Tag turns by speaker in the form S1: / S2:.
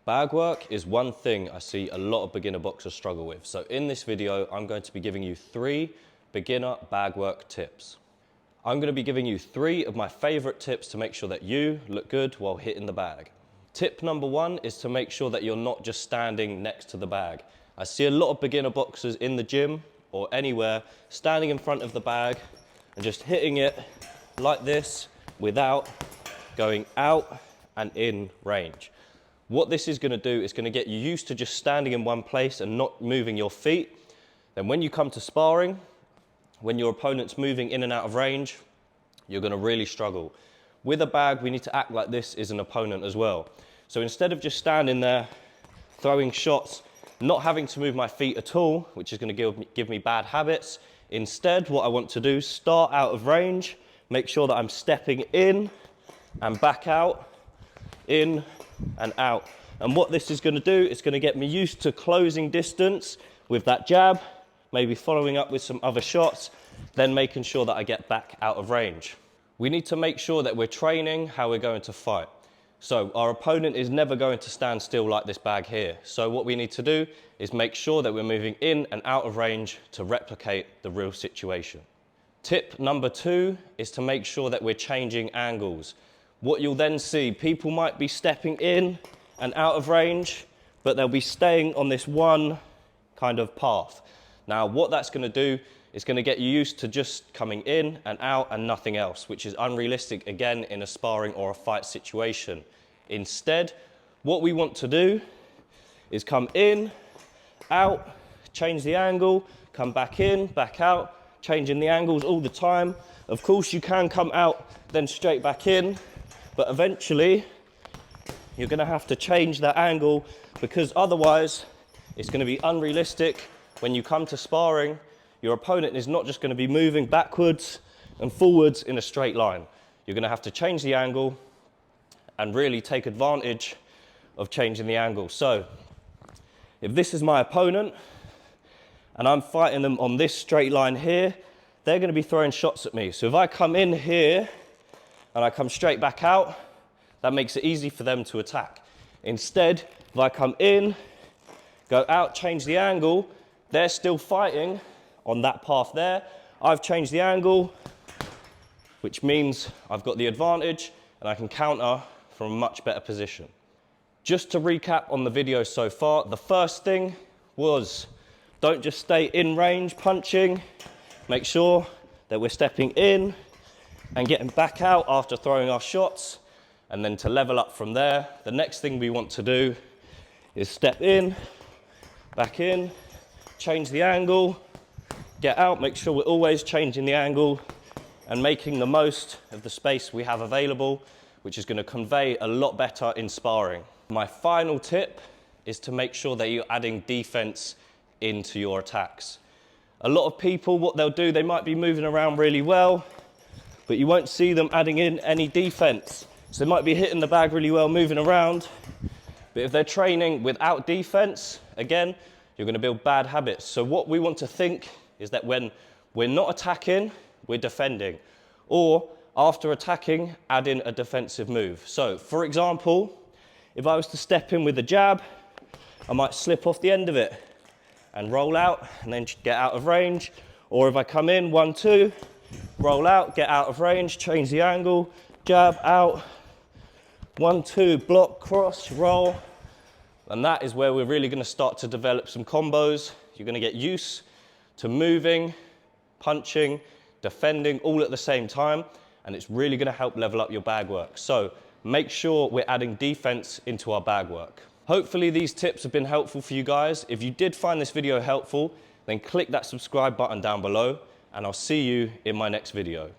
S1: Bag work is one thing I see a lot of beginner boxers struggle with. So in this video, I'm going to be giving you 3 beginner bag work tips. I'm going to be giving you 3 of my favorite tips to make sure that you look good while hitting the bag. Tip number 1 is to make sure that you're not just standing next to the bag. I see a lot of beginner boxers in the gym or anywhere standing in front of the bag and just hitting it like this without going out and in range. What this is going to do is going to get you used to just standing in one place and not moving your feet. Then when you come to sparring, when your opponent's moving in and out of range, you're going to really struggle. With a bag, we need to act like this is an opponent as well. So instead of just standing there, throwing shots, not having to move my feet at all, which is going to give me bad habits, instead what I want to do, start out of range, make sure that I'm stepping in and back out, in and out. And what this is going to do, it's going to get me used to closing distance with that jab, maybe following up with some other shots, then making sure that I get back out of range. We need to make sure that we're training how we're going to fight. So our opponent is never going to stand still like this bag here. So what we need to do is make sure that we're moving in and out of range to replicate the real situation. Tip number 2 is to make sure that we're changing angles. What you'll then see, people might be stepping in and out of range, but they'll be staying on this one kind of path. Now, what that's going to do is going to get you used to just coming in and out and nothing else, which is unrealistic, again, in a sparring or a fight situation. Instead, what we want to do is come in, out, change the angle, come back in, back out, changing the angles all the time. Of course, you can come out, then straight back in, but eventually you're going to have to change that angle because otherwise it's going to be unrealistic. When you come to sparring, your opponent is not just going to be moving backwards and forwards in a straight line. You're going to have to change the angle and really take advantage of changing the angle. So if this is my opponent and I'm fighting them on this straight line here, they're going to be throwing shots at me. So if I come in here and I come straight back out, that makes it easy for them to attack. Instead, if I come in, go out, change the angle, they're still fighting on that path there. I've changed the angle, which means I've got the advantage and I can counter from a much better position. Just to recap on the video so far, the first thing was don't just stay in range punching. Make sure that we're stepping in and getting back out after throwing our shots, and then to level up from there. The next thing we want to do is step in, back in, change the angle, get out, make sure we're always changing the angle and making the most of the space we have available, which is going to convey a lot better in sparring. My final tip is to make sure that you're adding defense into your attacks. A lot of people, what they'll do, they might be moving around really well, but you won't see them adding in any defense. So they might be hitting the bag really well, moving around, but if they're training without defense, again, you're going to build bad habits. So what we want to think is that when we're not attacking, we're defending. Or after attacking, add in a defensive move. So for example, if I was to step in with a jab, I might slip off the end of it and roll out and then get out of range. Or if I come in, 1, 2, roll out, get out of range, change the angle, jab, out, 1, 2, block, cross, roll. And that is where we're really going to start to develop some combos. You're going to get used to moving, punching, defending all at the same time, and it's really going to help level up your bag work. So make sure we're adding defense into our bag work. Hopefully these tips have been helpful for you guys. If you did find this video helpful, then click that subscribe button down below, and I'll see you in my next video.